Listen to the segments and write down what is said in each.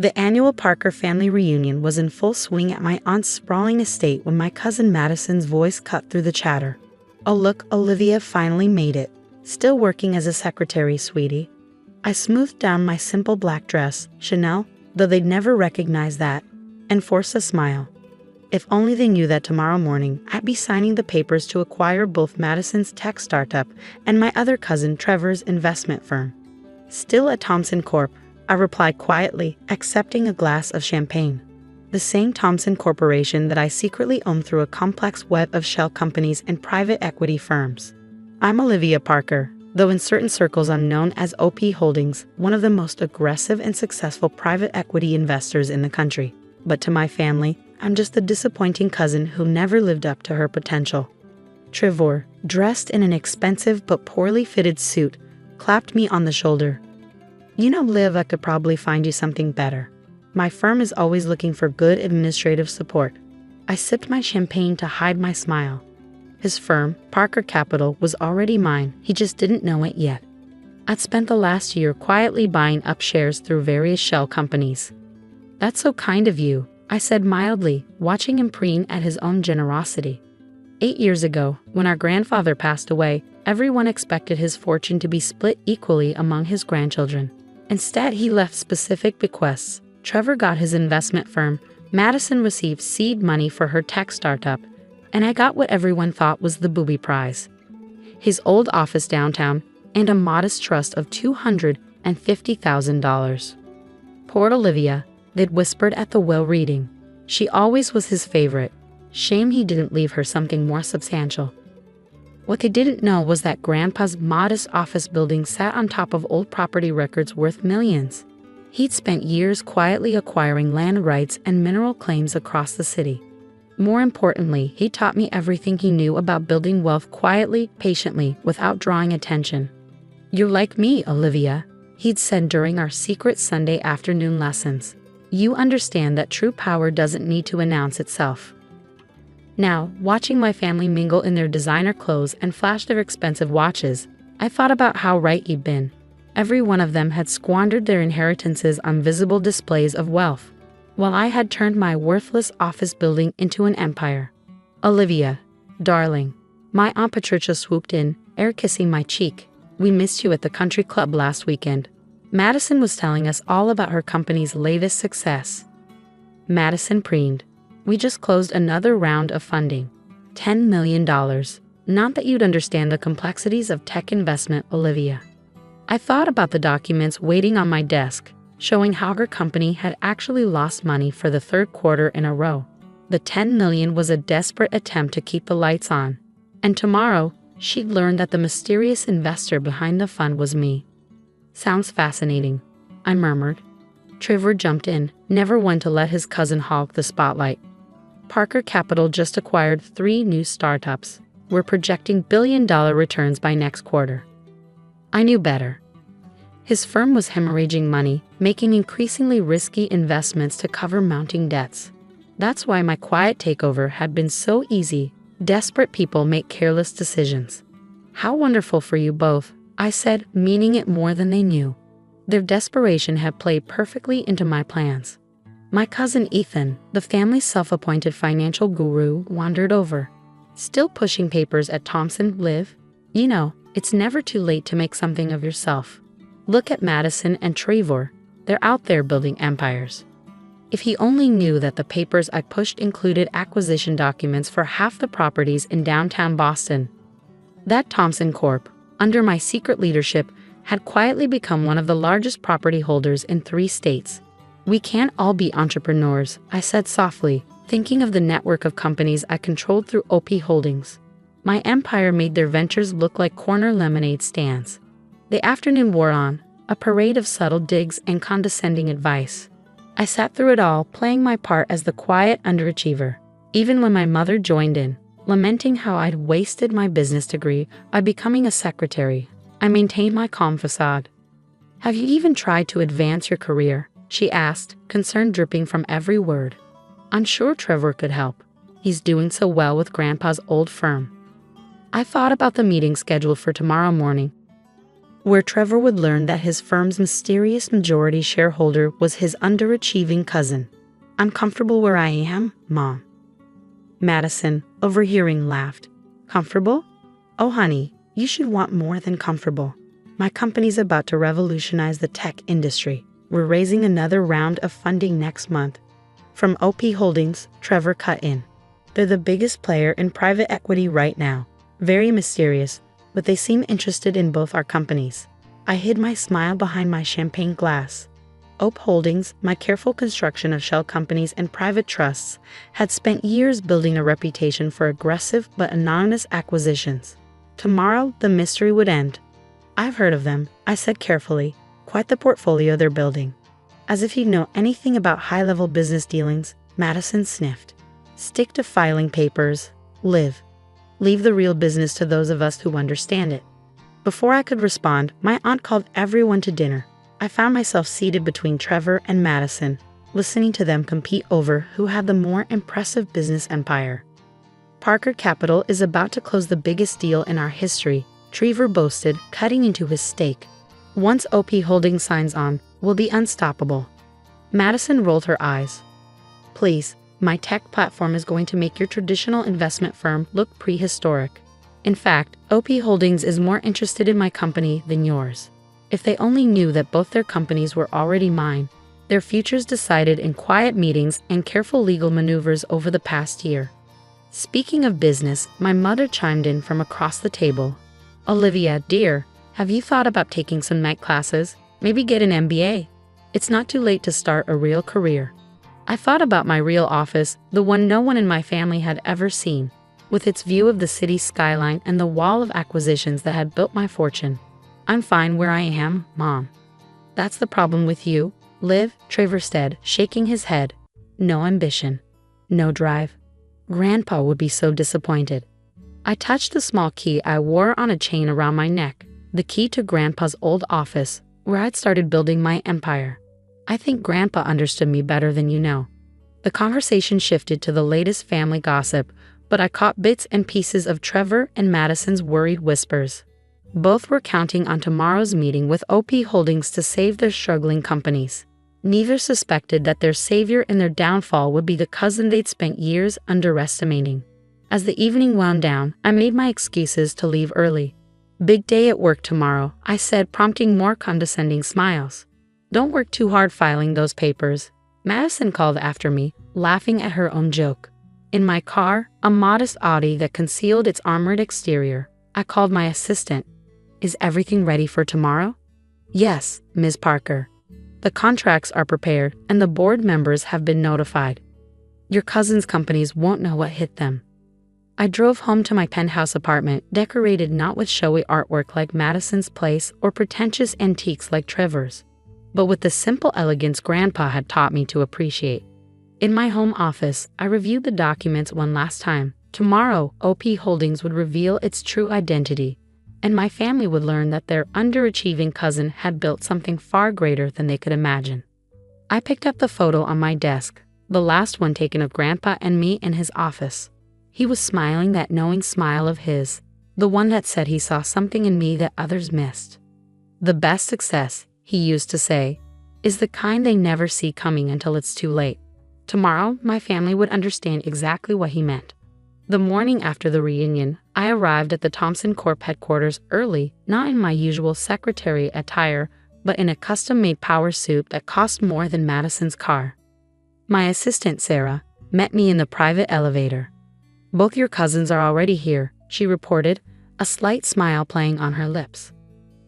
The annual Parker family reunion was in full swing at my aunt's sprawling estate when my cousin Madison's voice cut through the chatter. "Oh look, Olivia finally made it. Still working as a secretary, sweetie." I smoothed down my simple black dress, Chanel, though they'd never recognize that, and forced a smile. If only they knew that tomorrow morning I'd be signing the papers to acquire both Madison's tech startup and my other cousin Trevor's investment firm. "Still at Thomson Corp," I replied quietly, accepting a glass of champagne. The same Thomson Corporation that I secretly own through a complex web of shell companies and private equity firms. I'm Olivia Parker, though in certain circles I'm known as OP Holdings, one of the most aggressive and successful private equity investors in the country. But to my family, I'm just the disappointing cousin who never lived up to her potential. Trevor, dressed in an expensive but poorly fitted suit, clapped me on the shoulder. "You know, Liv, I could probably find you something better. My firm is always looking for good administrative support." I sipped my champagne to hide my smile. His firm, Parker Capital, was already mine, he just didn't know it yet. I'd spent the last year quietly buying up shares through various shell companies. "That's so kind of you," I said mildly, watching him preen at his own generosity. 8 years ago, when our grandfather passed away, everyone expected his fortune to be split equally among his grandchildren. Instead, he left specific bequests. Trevor got his investment firm, Madison received seed money for her tech startup, and I got what everyone thought was the booby prize: his old office downtown and a modest trust of $250,000. Poor Olivia, they'd whispered at the will reading. She always was his favorite. Shame he didn't leave her something more substantial. What they didn't know was that Grandpa's modest office building sat on top of old property records worth millions. He'd spent years quietly acquiring land rights and mineral claims across the city. More importantly, he taught me everything he knew about building wealth quietly, patiently, without drawing attention. "You're like me, Olivia," he'd said during our secret Sunday afternoon lessons. "You understand that true power doesn't need to announce itself." Now, watching my family mingle in their designer clothes and flash their expensive watches, I thought about how right he'd been. Every one of them had squandered their inheritances on visible displays of wealth, while I had turned my worthless office building into an empire. "Olivia, darling," my Aunt Patricia swooped in, air-kissing my cheek. "We missed you at the country club last weekend." Madison was telling us all about her company's latest success. Madison preened. "We just closed another round of funding. $10 million. Not that you'd understand the complexities of tech investment, Olivia." I thought about the documents waiting on my desk, showing how her company had actually lost money for the third quarter in a row. The $10 million was a desperate attempt to keep the lights on. And tomorrow, she'd learn that the mysterious investor behind the fund was me. "Sounds fascinating," I murmured. Trevor jumped in, never one to let his cousin hog the spotlight. "Parker Capital just acquired 3 new startups. We're projecting billion-dollar returns by next quarter." I knew better. His firm was hemorrhaging money, making increasingly risky investments to cover mounting debts. That's why my quiet takeover had been so easy. Desperate people make careless decisions. "How wonderful for you both," I said, meaning it more than they knew. Their desperation had played perfectly into my plans. My cousin Ethan, the family's self-appointed financial guru, wandered over. "Still pushing papers at Thomson, Liv? You know, it's never too late to make something of yourself. Look at Madison and Trevor. They're out there building empires." If he only knew that the papers I pushed included acquisition documents for half the properties in downtown Boston. That Thomson Corp, under my secret leadership, had quietly become one of the largest property holders in 3 states. "We can't all be entrepreneurs," I said softly, thinking of the network of companies I controlled through OP Holdings. My empire made their ventures look like corner lemonade stands. The afternoon wore on, a parade of subtle digs and condescending advice. I sat through it all, playing my part as the quiet underachiever. Even when my mother joined in, lamenting how I'd wasted my business degree by becoming a secretary, I maintained my calm facade. "Have you even tried to advance your career?" she asked, concern dripping from every word. "I'm sure Trevor could help. He's doing so well with Grandpa's old firm." I thought about the meeting scheduled for tomorrow morning. where Trevor would learn that his firm's mysterious majority shareholder was his underachieving cousin. "I'm comfortable where I am, Mom." Madison, overhearing, laughed. "Comfortable? Oh, honey, you should want more than comfortable. My company's about to revolutionize the tech industry. We're raising another round of funding next month." From OP Holdings, Trevor cut in. "They're the biggest player in private equity right now. Very mysterious, but they seem interested in both our companies." I hid my smile behind my champagne glass. OP Holdings, my careful construction of shell companies and private trusts, had spent years building a reputation for aggressive but anonymous acquisitions. Tomorrow, the mystery would end. "I've heard of them," I said carefully. "Quite the portfolio they're building." "As if you know anything about high-level business dealings," Madison sniffed. "Stick to filing papers. Live. Leave the real business to those of us who understand it." Before I could respond, my aunt called everyone to dinner. I found myself seated between Trevor and Madison, listening to them compete over who had the more impressive business empire. "Parker Capital is about to close the biggest deal in our history," Trevor boasted, cutting into his steak. "Once OP Holdings signs on, we'll be unstoppable." Madison rolled her eyes. "Please, my tech platform is going to make your traditional investment firm look prehistoric. In fact, OP Holdings is more interested in my company than yours. If they only knew that both their companies were already mine, their futures decided in quiet meetings and careful legal maneuvers over the past year." Speaking of business, my mother chimed in from across the table. "Olivia, dear, have you thought about taking some night classes? Maybe get an MBA? It's not too late to start a real career." I thought about my real office, the one no one in my family had ever seen, with its view of the city skyline and the wall of acquisitions that had built my fortune. "I'm fine where I am, Mom." "That's the problem with you, Liv," Trevor said, shaking his head. "No ambition. No drive. Grandpa would be so disappointed." I touched the small key I wore on a chain around my neck, the key to Grandpa's old office, where I'd started building my empire. "I think Grandpa understood me better than you know." The conversation shifted to the latest family gossip, but I caught bits and pieces of Trevor and Madison's worried whispers. Both were counting on tomorrow's meeting with OP Holdings to save their struggling companies. Neither suspected that their savior in their downfall would be the cousin they'd spent years underestimating. As the evening wound down, I made my excuses to leave early. "Big day at work tomorrow," I said, prompting more condescending smiles. "Don't work too hard filing those papers," Madison called after me, laughing at her own joke. In my car, a modest Audi that concealed its armored exterior, I called my assistant. "Is everything ready for tomorrow?" "Yes, Ms. Parker. The contracts are prepared and the board members have been notified. Your cousin's companies won't know what hit them." I drove home to my penthouse apartment, decorated not with showy artwork like Madison's place or pretentious antiques like Trevor's, but with the simple elegance Grandpa had taught me to appreciate. In my home office, I reviewed the documents one last time. Tomorrow, OP Holdings would reveal its true identity, and my family would learn that their underachieving cousin had built something far greater than they could imagine. I picked up the photo on my desk, the last one taken of Grandpa and me in his office. He was smiling that knowing smile of his, the one that said he saw something in me that others missed. "The best success," he used to say, "is the kind they never see coming until it's too late." Tomorrow, my family would understand exactly what he meant. The morning after the reunion, I arrived at the Thompson Corp headquarters early, not in my usual secretary attire, but in a custom-made power suit that cost more than Madison's car. My assistant, Sarah, met me in the private elevator. "Both your cousins are already here," she reported, a slight smile playing on her lips.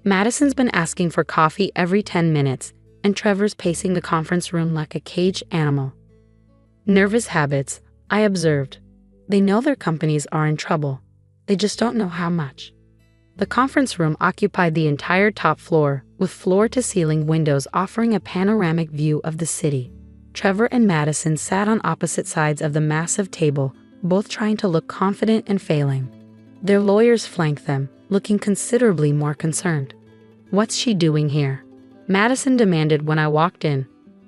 "Madison's been asking for coffee every 10 minutes, and Trevor's pacing the conference room like a caged animal." "Nervous habits," I observed. "They know their companies are in trouble. They just don't know how much." The conference room occupied the entire top floor, with floor-to-ceiling windows offering a panoramic view of the city. Trevor and Madison sat on opposite sides of the massive table, both trying to look confident and failing. Their lawyers flanked them, looking considerably more concerned. "What's she doing here?" Madison demanded when I walked in.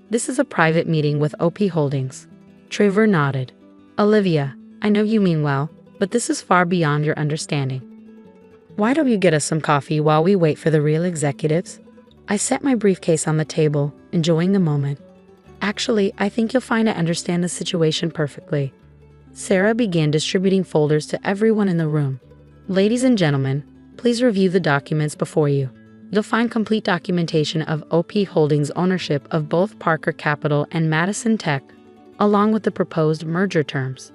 "This is a private meeting with OP Holdings." Trevor nodded. "Olivia, I know you mean well, but this is far beyond your understanding." Why don't you get us some coffee while we wait for the real executives? I set my briefcase on the table, enjoying the moment. Actually, I think you'll find I understand the situation perfectly. Sarah began distributing folders to everyone in the room. Ladies and gentlemen, please review the documents before you. You'll find complete documentation of OP Holdings' ownership of both Parker Capital and Madison Tech, along with the proposed merger terms.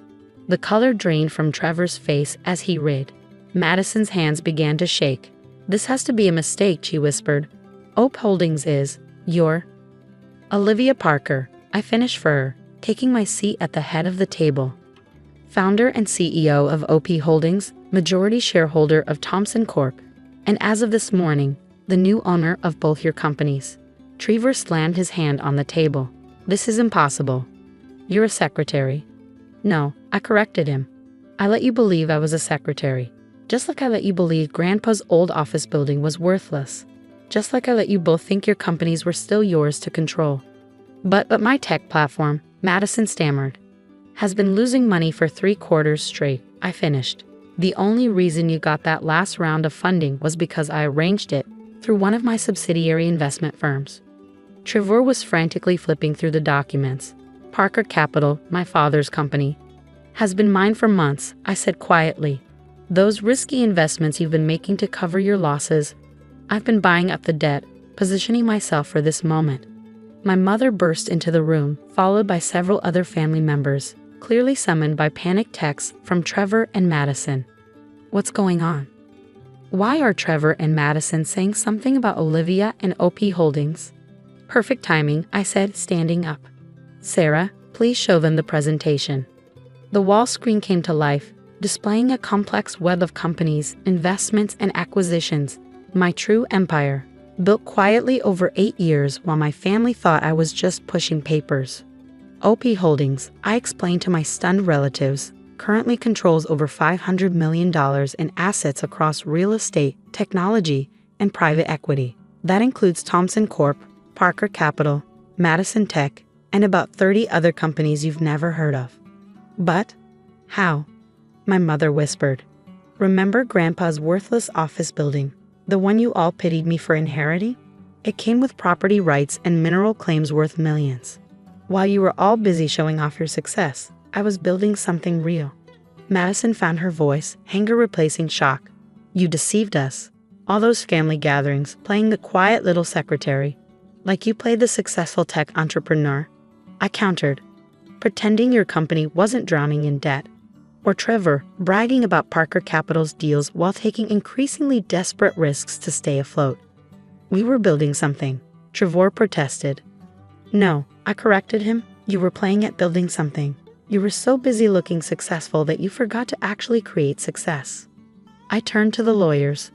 The color drained from Trevor's face as he read. Madison's hands began to shake. This has to be a mistake, she whispered. OP Holdings is your Olivia Parker, I finished for her, taking my seat at the head of the table. Founder and CEO of OP Holdings, majority shareholder of Thomson Corp., and as of this morning, the new owner of both your companies. Trevor slammed his hand on the table. This is impossible. You're a secretary. No, I corrected him. I let you believe I was a secretary. Just like I let you believe Grandpa's old office building was worthless. Just like I let you both think your companies were still yours to control. But my tech platform, Madison stammered, has been losing money for 3 quarters straight, I finished. The only reason you got that last round of funding was because I arranged it through one of my subsidiary investment firms. Trevor was frantically flipping through the documents. Parker Capital, my father's company, has been mine for months, I said quietly. Those risky investments you've been making to cover your losses, I've been buying up the debt, positioning myself for this moment. My mother burst into the room, followed by several other family members, clearly summoned by panicked texts from Trevor and Madison. What's going on? Why are Trevor and Madison saying something about Olivia and OP Holdings? Perfect timing, I said, standing up. Sarah, please show them the presentation. The wall screen came to life, displaying a complex web of companies, investments, and acquisitions, my true empire, built quietly over 8 years while my family thought I was just pushing papers. OP Holdings, I explained to my stunned relatives, currently controls over $500 million in assets across real estate, technology, and private equity. That includes Thomson Corp., Parker Capital, Madison Tech, and about 30 other companies you've never heard of. But how? My mother whispered. Remember Grandpa's worthless office building, the one you all pitied me for inheriting? It came with property rights and mineral claims worth millions. While you were all busy showing off your success, I was building something real. Madison found her voice, anger replacing shock. You deceived us. All those family gatherings, playing the quiet little secretary, like you played the successful tech entrepreneur. I countered, pretending your company wasn't drowning in debt. Or Trevor, bragging about Parker Capital's deals while taking increasingly desperate risks to stay afloat. We were building something, Trevor protested. No, I corrected him. You were playing at building something. You were so busy looking successful that you forgot to actually create success. I turned to the lawyers.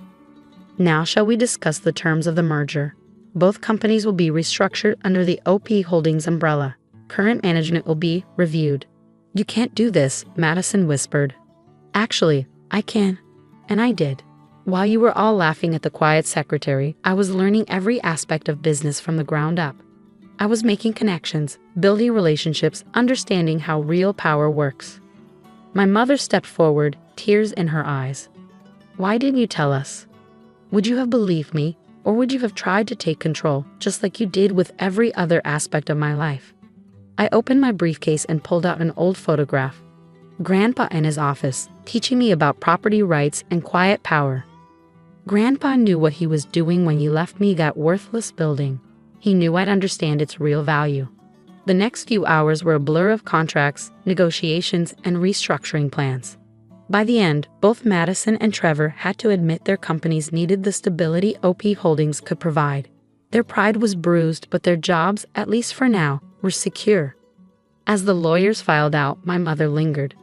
Now shall we discuss the terms of the merger? Both companies will be restructured under the OP Holdings umbrella. Current management will be reviewed. You can't do this, Madison whispered. Actually, I can. And I did. While you were all laughing at the quiet secretary, I was learning every aspect of business from the ground up. I was making connections, building relationships, understanding how real power works. My mother stepped forward, tears in her eyes. Why didn't you tell us? Would you have believed me, or would you have tried to take control, just like you did with every other aspect of my life? I opened my briefcase and pulled out an old photograph. Grandpa in his office, teaching me about property rights and quiet power. Grandpa knew what he was doing when he left me that worthless building. He knew I'd understand its real value. The next few hours were a blur of contracts, negotiations, and restructuring plans. By the end, both Madison and Trevor had to admit their companies needed the stability OP Holdings could provide. Their pride was bruised, but their jobs, at least for now, were secure. As the lawyers filed out, my mother lingered.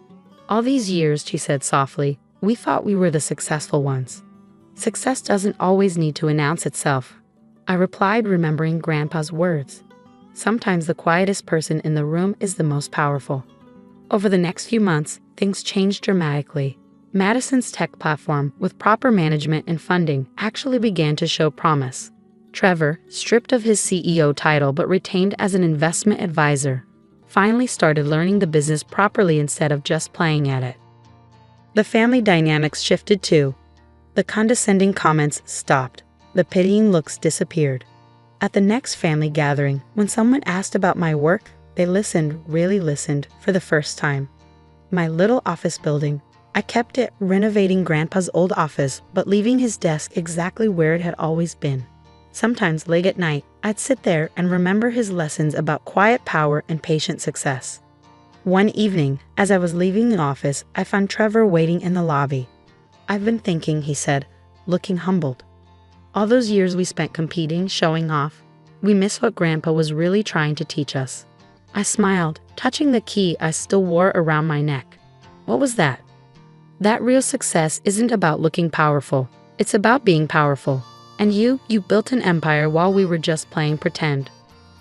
All these years, she said softly, we thought we were the successful ones. Success doesn't always need to announce itself. I replied, remembering Grandpa's words. Sometimes the quietest person in the room is the most powerful. Over the next few months, things changed dramatically. Madison's tech platform, with proper management and funding, actually began to show promise. Trevor, stripped of his CEO title but retained as an investment advisor, finally started learning the business properly instead of just playing at it. The family dynamics shifted too. The condescending comments stopped. The pitying looks disappeared. At the next family gathering, when someone asked about my work, they listened, really listened, for the first time. My little office building. I kept it, renovating Grandpa's old office, but leaving his desk exactly where it had always been. Sometimes late at night, I'd sit there and remember his lessons about quiet power and patient success. One evening, as I was leaving the office, I found Trevor waiting in the lobby. "I've been thinking," he said, looking humbled. "All those years we spent competing, showing off, we miss what Grandpa was really trying to teach us." I smiled, touching the key I still wore around my neck. "What was that?" "That real success isn't about looking powerful. It's about being powerful. And you built an empire while we were just playing pretend."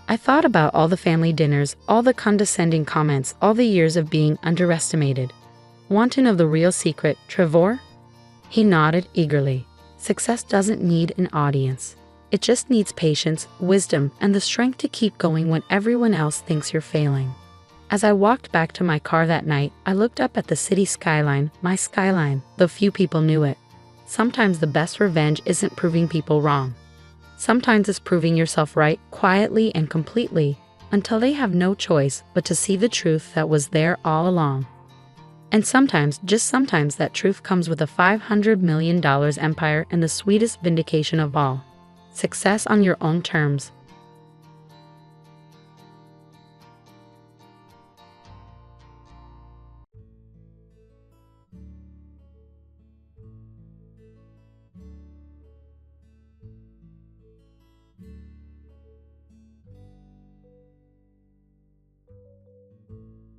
I thought about all the family dinners, all the condescending comments, all the years of being underestimated. "Want to know the real secret, Trevor?" He nodded eagerly. "Success doesn't need an audience. It just needs patience, wisdom, and the strength to keep going when everyone else thinks you're failing." As I walked back to my car that night, I looked up at the city skyline, my skyline, though few people knew it. Sometimes the best revenge isn't proving people wrong. Sometimes it's proving yourself right, quietly and completely, until they have no choice but to see the truth that was there all along. And sometimes, just sometimes, that truth comes with a $500 million empire and the sweetest vindication of all. Success on your own terms.